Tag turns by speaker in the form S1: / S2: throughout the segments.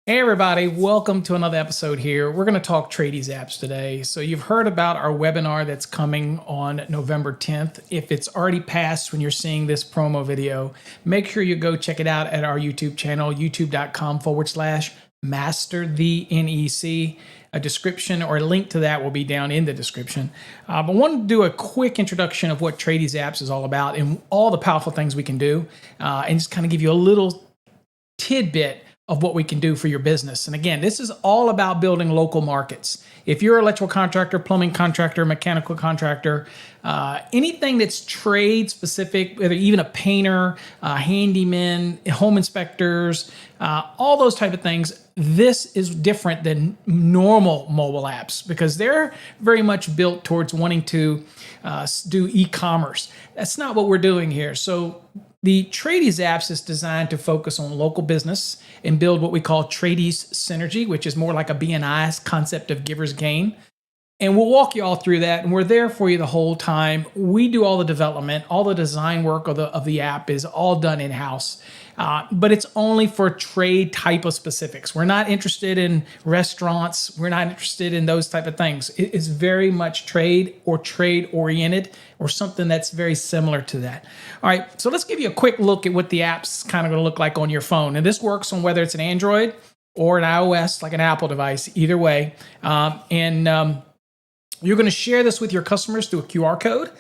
S1: Hey everybody, welcome to another episode here. We're going to talk TradiesAPPS today. So you've heard about our webinar that's coming on November 10th. If it's already passed when you're seeing this promo video, make sure you go check it out at our YouTube channel, youtube.com/masterthenec. A description or a link to that will be down in the description. But I want to do a quick introduction of what TradiesAPPS is all about and all the powerful things we can do, and just kind of give you a little tidbit of what we can do for your business. And again, this is all about building local markets. If you're an electrical contractor, plumbing contractor, mechanical contractor, anything that's trade specific, whether even a painter, handyman, home inspectors, all those type of things, this is different than normal mobile apps because they're very much built towards wanting to do e-commerce. That's not what we're doing here. So the TradiesAPPS is designed to focus on local business and build what we call Tradies Synergy, which is more like a BNI concept of giver's gain. And we'll walk you all through that, and we're there for you the whole time. We do all the development, all the design work of the app is all done in-house. But it's only for trade type of specifics. We're not interested in restaurants. We're not interested in those type of things. It is very much trade or trade oriented or something that's very similar to that. All right, so let's give you a quick look at what the app's kind of going to look like on your phone. And this works on whether it's an Android or an iOS, like an Apple device, either way. You're going to share this with your customers through a QR code,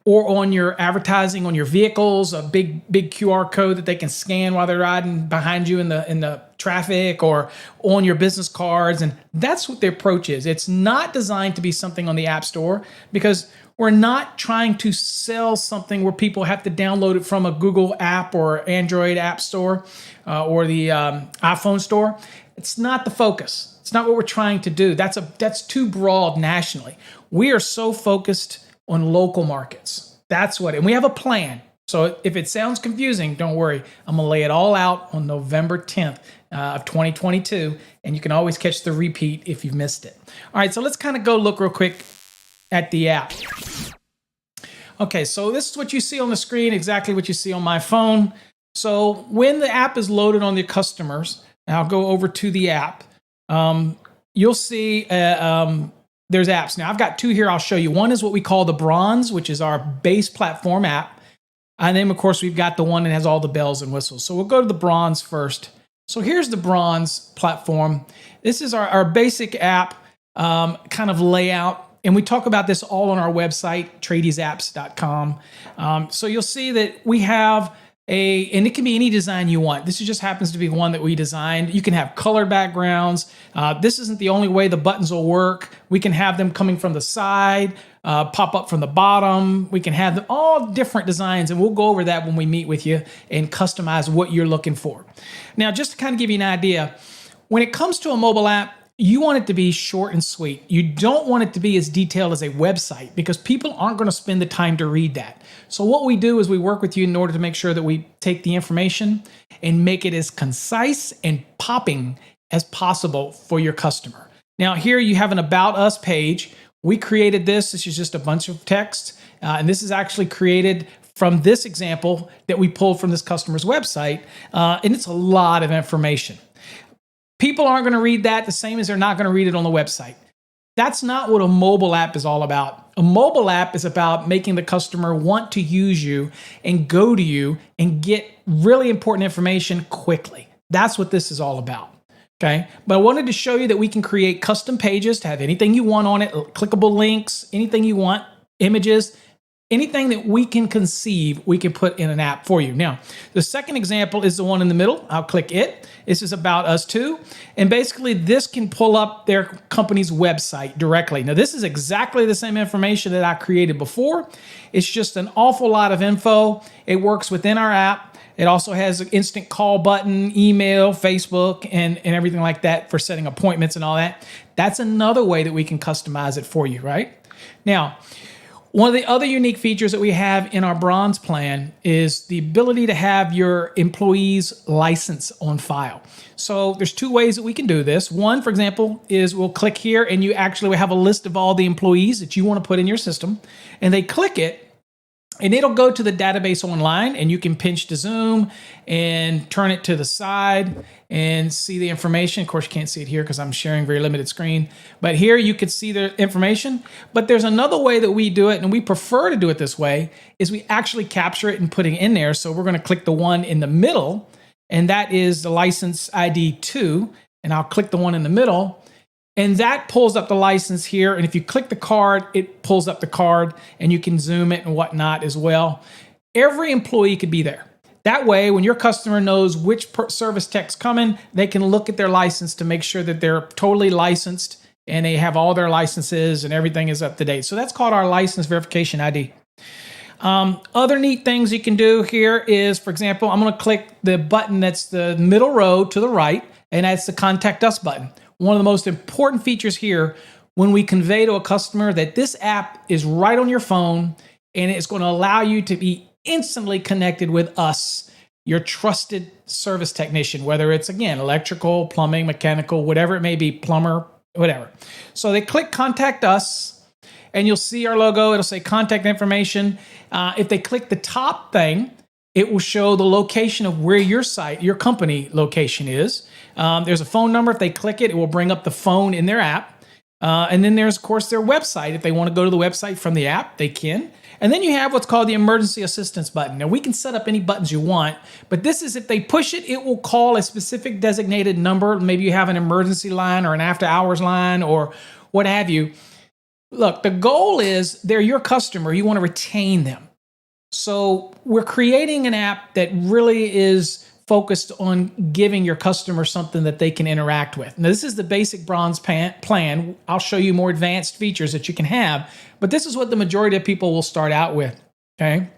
S1: or on your advertising on your vehicles, a big QR code that they can scan while they're riding behind you in the traffic, or on your business cards. And that's what the approach is. It's not designed to be something on the App Store because we're not trying to sell something where people have to download it from a Google app or Android app store or the iPhone store. It's not the focus. It's not what we're trying to do. That's too broad nationally. We are so focused on local markets. That's what, and we have a plan. So if it sounds confusing, don't worry. I'm gonna lay it all out on November 10th of 2022, and you can always catch the repeat if you've missed it. All right, so let's kind of go look real quick at the app. Okay, so this is what you see on the screen, exactly what you see on my phone. So when the app is loaded on the customers, and I'll go over to the app, you'll see there's apps. Now, I've got two here I'll show you. One is what we call the Bronze, which is our base platform app. And then, of course, we've got the one that has all the bells and whistles. So we'll go to the Bronze first. So here's the Bronze platform. This is our basic app kind of layout. And we talk about this all on our website, TradiesAPPS.com. So you'll see that we have and it can be any design you want. This just happens to be one that we designed. You can have color backgrounds. This isn't the only way the buttons will work. We can have them coming from the side, pop up from the bottom. We can have them all different designs, and we'll go over that when we meet with you and customize what you're looking for. Now, just to kind of give you an idea, when it comes to a mobile app, you want it to be short and sweet. You don't want it to be as detailed as a website because people aren't going to spend the time to read that. So what we do is we work with you in order to make sure that we take the information and make it as concise and popping as possible for your customer. Now here you have an About Us page. We created this. This is just a bunch of text. And this is actually created from this example that we pulled from this customer's website. And it's a lot of information. People aren't going to read that the same as they're not going to read it on the website. That's not what a mobile app is all about. A mobile app is about making the customer want to use you and go to you and get really important information quickly. That's what this is all about. Okay, but I wanted to show you that we can create custom pages to have anything you want on it, clickable links, anything you want, images. Anything that we can conceive, we can put in an app for you. Now, the second example is the one in the middle. I'll click it. This is About Us too. And basically, this can pull up their company's website directly. Now, this is exactly the same information that I created before. It's just an awful lot of info. It works within our app. It also has an instant call button, email, Facebook, and everything like that for setting appointments and all that. That's another way that we can customize it for you, right? Now, one of the other unique features that we have in our Bronze plan is the ability to have your employee's license on file. So there's two ways that we can do this. One, for example, is we'll click here and you actually will have a list of all the employees that you want to put in your system, and they click it. and it'll go to the database online, and you can pinch to zoom and turn it to the side and see the information. Of course, you can't see it here because I'm sharing very limited screen, but here you can see the information. But there's another way that we do it, and we prefer to do it this way, is we actually capture it and put it in there. So we're going to click the one in the middle, and that is the license ID 2, and I'll click the one in the middle. And that pulls up the license here. And if you click the card, it pulls up the card, and you can zoom it and whatnot as well. Every employee could be there. That way, when your customer knows which service tech's coming, they can look at their license to make sure that they're totally licensed and they have all their licenses and everything is up to date. So that's called our license verification ID. Other neat things you can do here is, for example, I'm going to click the button that's the middle row to the right, and that's the Contact Us button. One of the most important features here when we convey to a customer that this app is right on your phone and it's going to allow you to be instantly connected with us, your trusted service technician, whether it's, again, electrical, plumbing, mechanical, whatever it may be, plumber, whatever. So they click Contact Us, and you'll see our logo. It'll say contact information. If they click the top thing, it will show the location of where your site, your company location is. There's a phone number. If they click it, it will bring up the phone in their app. And then there's, of course, their website. If they want to go to the website from the app, they can. And then you have what's called the emergency assistance button. Now, we can set up any buttons you want, but this is if they push it, it will call a specific designated number. Maybe you have an emergency line or an after hours line or what have you. Look, the goal is they're your customer. You want to retain them. So we're creating an app that really is focused on giving your customer something that they can interact with. Now, this is the basic bronze plan. I'll show you more advanced features that you can have, but this is what the majority of people will start out with, okay?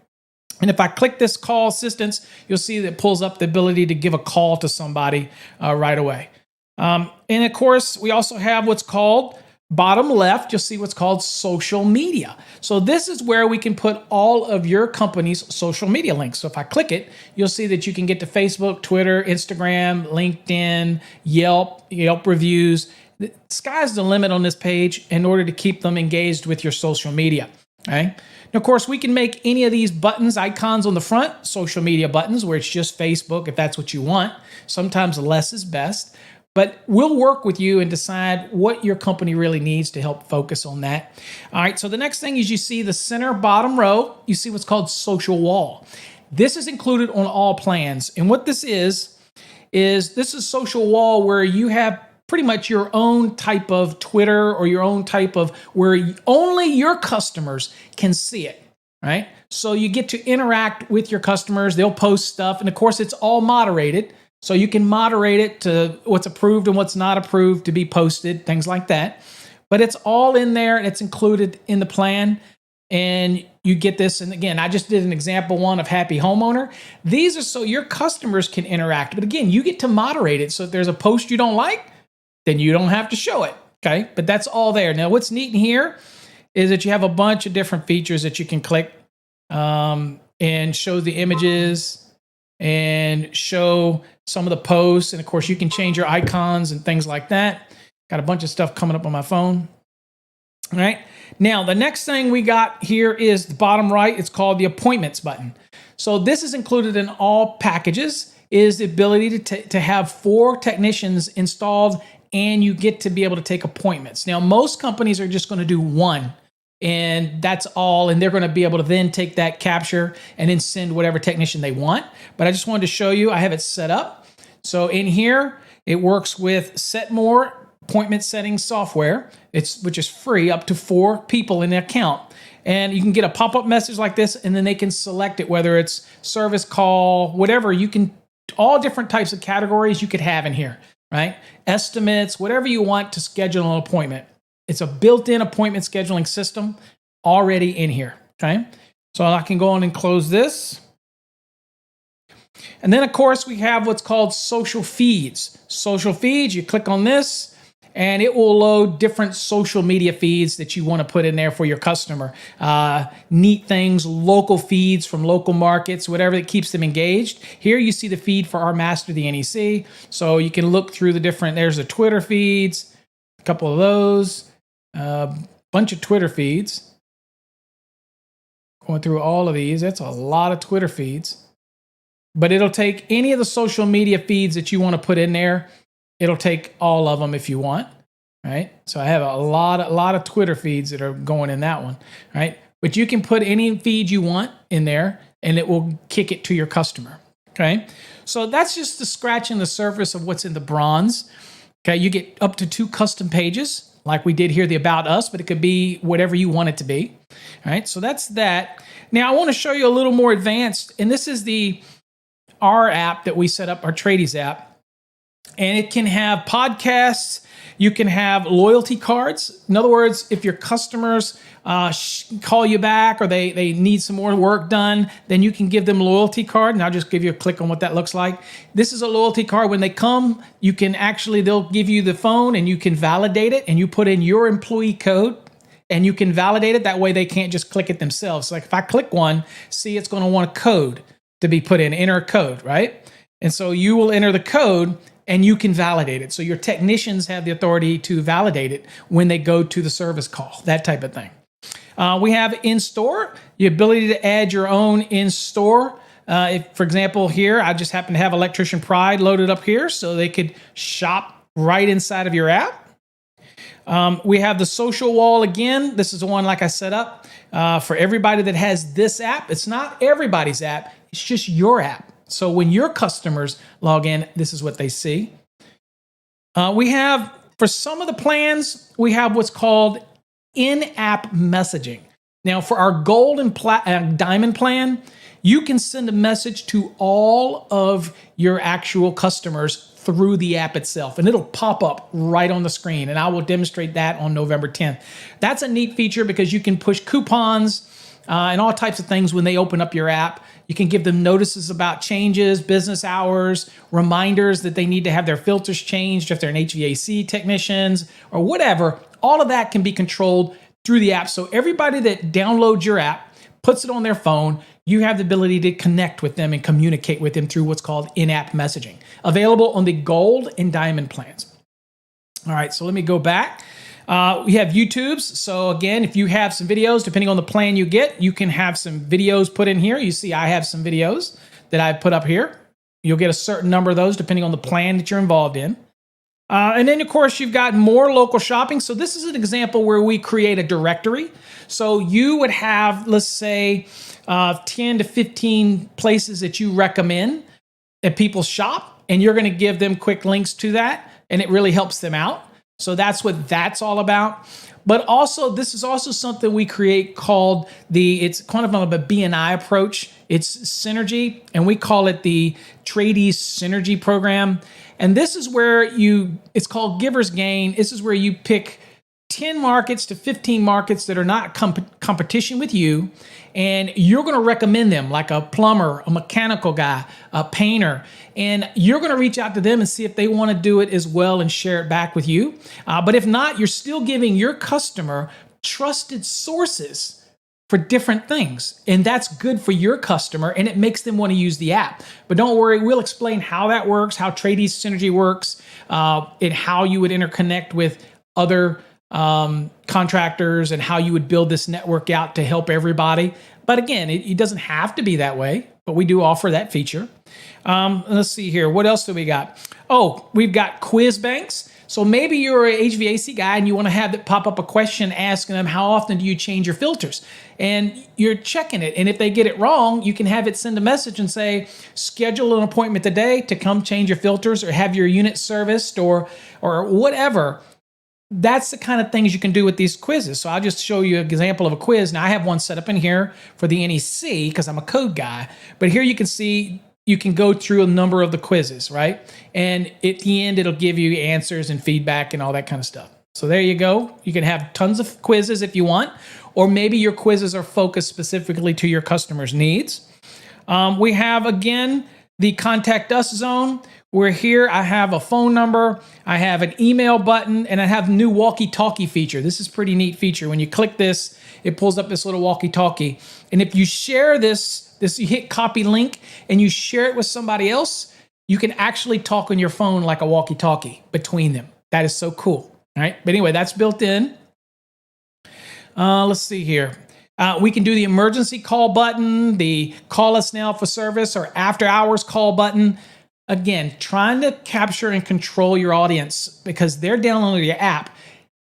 S1: And if I click this call assistance, you'll see that it pulls up the ability to give a call to somebody right away. And of course, we also have what's called bottom left, you'll see what's called social media. So this is where we can put all of your company's social media links. So if I click it, you'll see that you can get to Facebook, Twitter, Instagram, LinkedIn, Yelp reviews. The sky's the limit on this page in order to keep them engaged with your social media. Okay. Now, of course, we can make any of these buttons, icons on the front, social media buttons, where it's just Facebook, if that's what you want. Sometimes less is best. But we'll work with you and decide what your company really needs to help focus on that. All right, so the next thing is you see the center bottom row, you see what's called social wall. This is included on all plans. And what this is this is social wall where you have pretty much your own type of Twitter or your own type of where only your customers can see it, right? So you get to interact with your customers. They'll post stuff. And of course, it's all moderated. So you can moderate it to what's approved and what's not approved to be posted, things like that. But it's all in there and it's included in the plan. And you get this. And again, I just did an example one of Happy Homeowner. These are so your customers can interact. But again, you get to moderate it. So if there's a post you don't like, then you don't have to show it. Okay. But that's all there. Now, what's neat in here is that you have a bunch of different features that you can click and show the images and show some of the posts. And of course, you can change your icons and things like that. Got a bunch of stuff coming up on my phone. All right. Now, the next thing we got here is the bottom right. It's called the appointments button. So this is included in all packages, is the ability to have 4 technicians installed, and you get to be able to take appointments. Now, most companies are just going to do 1. And that's all. And they're going to be able to then take that capture and then send whatever technician they want. But I just wanted to show you, I have it set up. So in here, it works with Set More appointment settings software, which is free up to 4 people in the account. And you can get a pop-up message like this, and then they can select it, whether it's service call, whatever. You can, all different types of categories you could have in here, right? Estimates, whatever you want to schedule an appointment. It's a built-in appointment scheduling system already in here, okay? So I can go on and close this. And then, of course, we have what's called social feeds. Social feeds, you click on this, and it will load different social media feeds that you want to put in there for your customer. Neat things, local feeds from local markets, whatever that keeps them engaged. Here you see the feed for our master, the NEC. So you can look through the different, there's the Twitter feeds, a couple of those. Bunch of Twitter feeds. Going through all of these. That's a lot of Twitter feeds. But it'll take any of the social media feeds that you want to put in there. It'll take all of them if you want, right? So I have a lot of Twitter feeds that are going in that one, right? But you can put any feed you want in there and it will kick it to your customer, okay? So that's just the scratching the surface of what's in the bronze. Okay, you get up to 2 custom pages, like we did here, the About Us, but it could be whatever you want it to be. All right, so that's that. Now I want to show you a little more advanced, and this is our app that we set up, our Tradies app, and it can have podcasts. You can have loyalty cards. In other words, if your customers call you back or they need some more work done, then you can give them a loyalty card. And I'll just give you a click on what that looks like. This is a loyalty card. When they come, you can they'll give you the phone and you can validate it and you put in your employee code and you can validate it. That way they can't just click it themselves. So like if I click one, see it's going to want a code to be put in, enter a code, right? And so you will enter the code and you can validate it. So your technicians have the authority to validate it when they go to the service call, that type of thing. We have in-store, the ability to add your own in-store. If, for example, here, I just happen to have Electrician Pride loaded up here so they could shop right inside of your app. We have the social wall again. This is the one like I set up for everybody that has this app. It's not everybody's app. It's just your app. So when your customers log in, this is what they see. We have, for some of the plans, we have what's called in-app messaging. Now, for our gold and diamond plan, you can send a message to all of your actual customers through the app itself, and it'll pop up right on the screen, and I will demonstrate that on November 10th. That's a neat feature because you can push coupons and all types of things when they open up your app. You can give them notices about changes, business hours, reminders that they need to have their filters changed if they're an HVAC technicians or whatever. All of that can be controlled through the app. So everybody that downloads your app, puts it on their phone, you have the ability to connect with them and communicate with them through what's called in-app messaging. Available on the gold and diamond plans. All right, so let me go back. We have YouTubes. So again, if you have some videos, depending on the plan you get, you can have some videos put in here. You see I have some videos that I've put up here. You'll get a certain number of those depending on the plan that you're involved in. And then, of course, you've got more local shopping. So this is an example where we create a directory. So you would have, let's say, 10 to 15 places that you recommend that people shop, and you're going to give them quick links to that, and it really helps them out. So that's what that's all about. But also, this is also something we create called it's kind of a B&I approach. It's synergy, and we call it the Tradies Synergy Program. And this is where it's called Giver's Gain. This is where you pick 10 markets to 15 markets that are not competition with you, and you're going to recommend them, like a plumber, a mechanical guy, a painter, and you're going to reach out to them and see if they want to do it as well and share it back with you. But if not, you're still giving your customer trusted sources for different things, and that's good for your customer, and it makes them want to use the app. But don't worry, we'll explain how that works, how Tradies Synergy works, and how you would interconnect with other contractors and how you would build this network out to help everybody. But again, it doesn't have to be that way, but we do offer that feature. Let's see here. What else do we got? Oh, we've got quiz banks. So maybe you're an HVAC guy and you want to have it pop up a question asking them, how often do you change your filters? And you're checking it. And if they get it wrong, you can have it send a message and say, schedule an appointment today to come change your filters or have your unit serviced or whatever. That's the kind of things you can do with these quizzes. So I'll just show you an example of a quiz. Now I have one set up in here for the NEC because I'm a code guy. But here you can see you can go through a number of the quizzes, right? And at the end, it'll give you answers and feedback and all that kind of stuff. So there you go. You can have tons of quizzes if you want, or maybe your quizzes are focused specifically to your customers' needs. We have, again, the Contact Us zone. Where here I have a phone number, I have an email button, and I have a new walkie-talkie feature. This is a pretty neat feature. When you click this, it pulls up this little walkie-talkie. And if you share this you hit copy link and you share it with somebody else, you can actually talk on your phone like a walkie-talkie between them. That is so cool. All right. But anyway, that's built in. Let's see here. We can do the emergency call button, the call us now for service or after hours call button. Again, trying to capture and control your audience because they're downloading your app,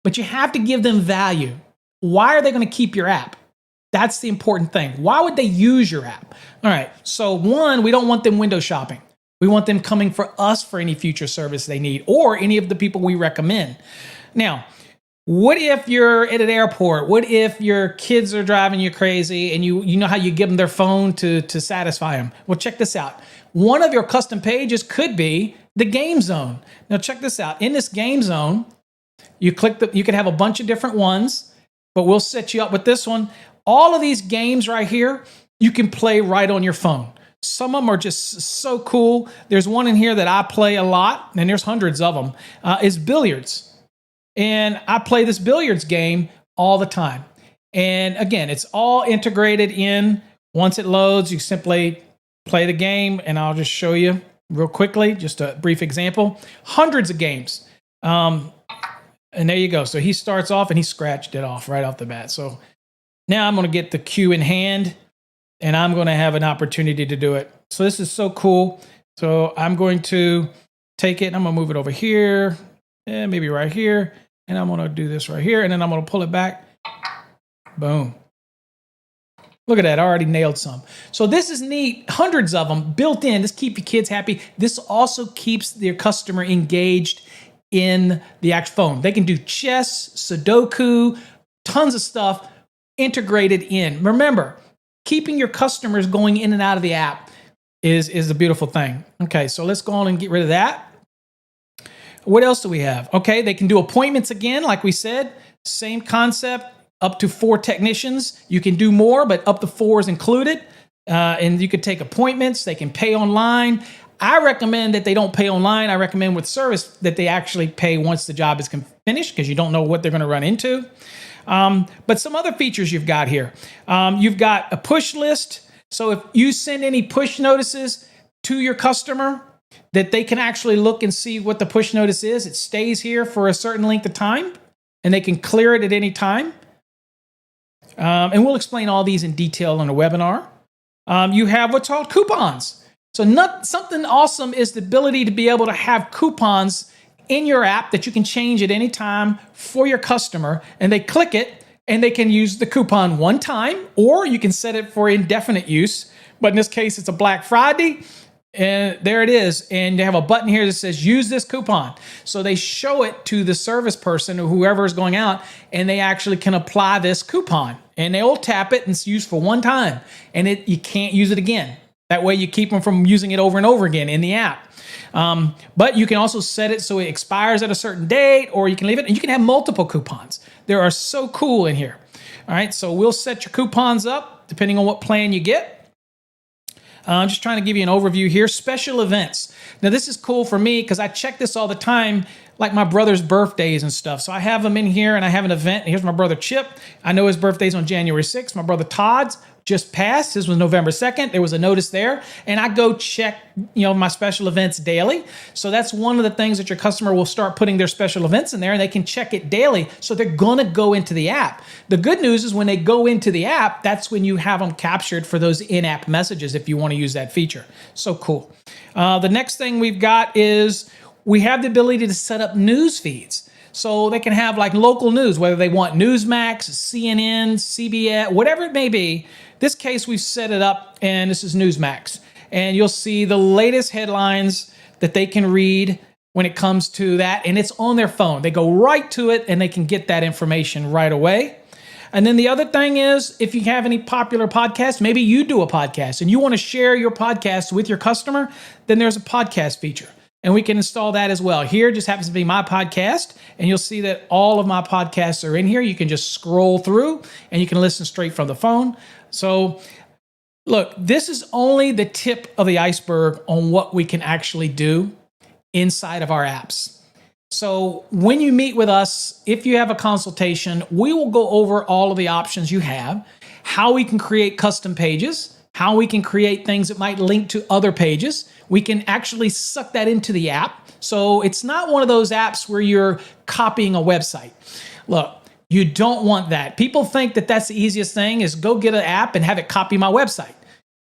S1: but you have to give them value. Why are they going to keep your app? That's the important thing. Why would they use your app? All right. So one, we don't want them window shopping. We want them coming for us for any future service they need or any of the people we recommend. Now, what if you're at an airport? What if your kids are driving you crazy and you know how you give them their phone to satisfy them? Well, check this out. One of your custom pages could be the game zone. Now check this out. In this game zone, you can have a bunch of different ones, but we'll set you up with this one. All of these games right here, you can play right on your phone. Some of them are just so cool. There's one in here that I play a lot, and there's hundreds of them, is billiards. And I play this billiards game all the time. And again, it's all integrated in. Once it loads, you simply play the game, and I'll just show you real quickly, just a brief example. Hundreds of games. And there you go. So he starts off, and he scratched it off right off the bat. So now I'm going to get the cue in hand, and I'm going to have an opportunity to do it. So this is so cool. So I'm going to take it, and I'm going to move it over here, and maybe right here. And I'm going to do this right here, and then I'm going to pull it back. Boom. Look at that. I already nailed some. So this is neat. Hundreds of them built in. This keeps your kids happy. This also keeps their customer engaged in the actual phone. They can do chess, Sudoku, tons of stuff integrated in. Remember, keeping your customers going in and out of the app is a beautiful thing. Okay, so let's go on and get rid of that. What else do we have? Okay, they can do appointments again, like we said. Same concept, up to 4 technicians. You can do more, but up to 4 is included. And you can take appointments. They can pay online. I recommend that they don't pay online. I recommend with service that they actually pay once the job is finished because you don't know what they're going to run into. But some other features you've got here. You've got a push list. So if you send any push notices to your customer, that they can actually look and see what the push notice is. It stays here for a certain length of time, and they can clear it at any time. And we'll explain all these in detail in a webinar. You have what's called coupons. So something awesome is the ability to be able to have coupons in your app that you can change at any time for your customer, and they click it, and they can use the coupon one time, or you can set it for indefinite use. But in this case, it's a Black Friday. And there it is. And they have a button here that says use this coupon. So they show it to the service person or whoever is going out, and they actually can apply this coupon. And they'll tap it and it's used for one time. And you can't use it again. That way you keep them from using it over and over again in the app. But you can also set it so it expires at a certain date, or you can leave it. And you can have multiple coupons. They are so cool in here. All right, so we'll set your coupons up depending on what plan you get. I'm just trying to give you an overview here. Special events. Now, this is cool for me because I check this all the time, like my brother's birthdays and stuff. So I have them in here, and I have an event. Here's my brother Chip. I know his birthday's on January 6th. My brother Todd's just passed. His was November 2nd. There was a notice there. And I go check, my special events daily. So that's one of the things that your customer will start putting their special events in there, and they can check it daily. So they're going to go into the app. The good news is when they go into the app, that's when you have them captured for those in-app messages if you want to use that feature. So cool. The next thing we've got is we have the ability to set up news feeds. So they can have like local news, whether they want Newsmax, CNN, CBS, whatever it may be. This case, we've set it up, and this is Newsmax. And you'll see the latest headlines that they can read when it comes to that, and it's on their phone. They go right to it, and they can get that information right away. And then the other thing is, if you have any popular podcasts, maybe you do a podcast, and you want to share your podcast with your customer, then there's a podcast feature. And we can install that as well. Here just happens to be my podcast, and you'll see that all of my podcasts are in here. You can just scroll through, and you can listen straight from the phone. So look, this is only the tip of the iceberg on what we can actually do inside of our apps. So when you meet with us, if you have a consultation, we will go over all of the options you have, how we can create custom pages, how we can create things that might link to other pages. We can actually suck that into the app. So it's not one of those apps where you're copying a website. Look, You don't want that. People think that that's the easiest thing is go get an app and have it copy my website.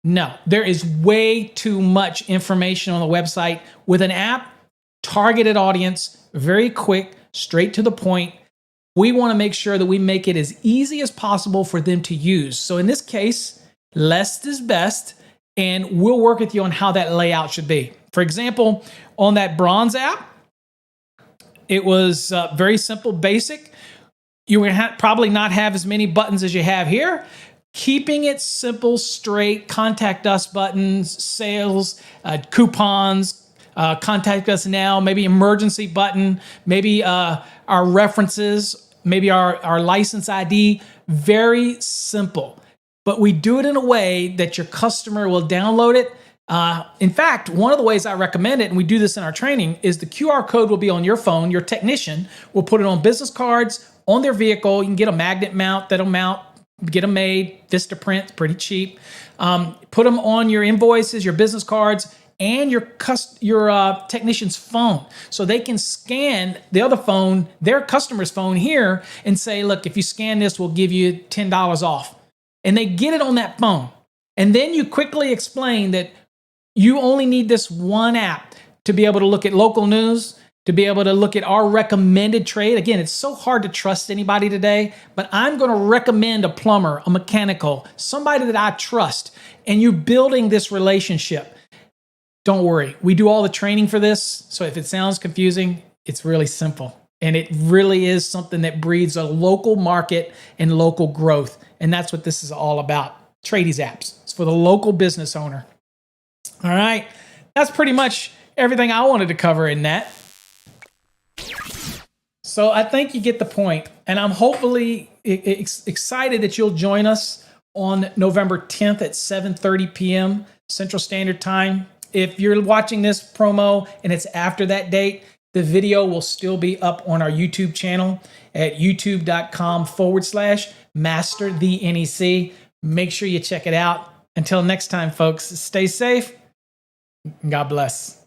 S1: No, there is way too much information on the website. With an app, targeted audience, very quick, straight to the point. We want to make sure that we make it as easy as possible for them to use. So in this case, less is best, and we'll work with you on how that layout should be. For example, on that bronze app, it was very simple, basic. You will probably not have as many buttons as you have here. Keeping it simple, straight, contact us buttons, sales, coupons, contact us now, maybe emergency button, maybe our references, maybe our license ID. Very simple. But we do it in a way that your customer will download it. In fact, one of the ways I recommend it, and we do this in our training, is the QR code will be on your phone. Your technician will put it on business cards, on their vehicle. You can get a magnet mount that'll mount, get them made, Vistaprint, pretty cheap. Put them on your invoices, your business cards, and your technician's phone. So they can scan the other phone, their customer's phone here, and say, look, if you scan this, we'll give you $10 off. And they get it on that phone. And then you quickly explain that you only need this one app to be able to look at local news, to be able to look at our recommended trade. Again, it's so hard to trust anybody today, but I'm going to recommend a plumber, a mechanical, somebody that I trust, and you're building this relationship. Don't worry, we do all the training for this, so if it sounds confusing, it's really simple. And it really is something that breeds a local market and local growth. And that's what this is all about. TradiesAPPS. It's for the local business owner. All right, that's pretty much everything I wanted to cover in that. So I think you get the point, and I'm hopefully excited that you'll join us on November 10th at 7:30 p.m. Central Standard Time. If you're watching this promo and it's after that date, the video will still be up on our YouTube channel at youtube.com/MasterTheNEC. Make sure you check it out. Until next time, folks, stay safe. God bless.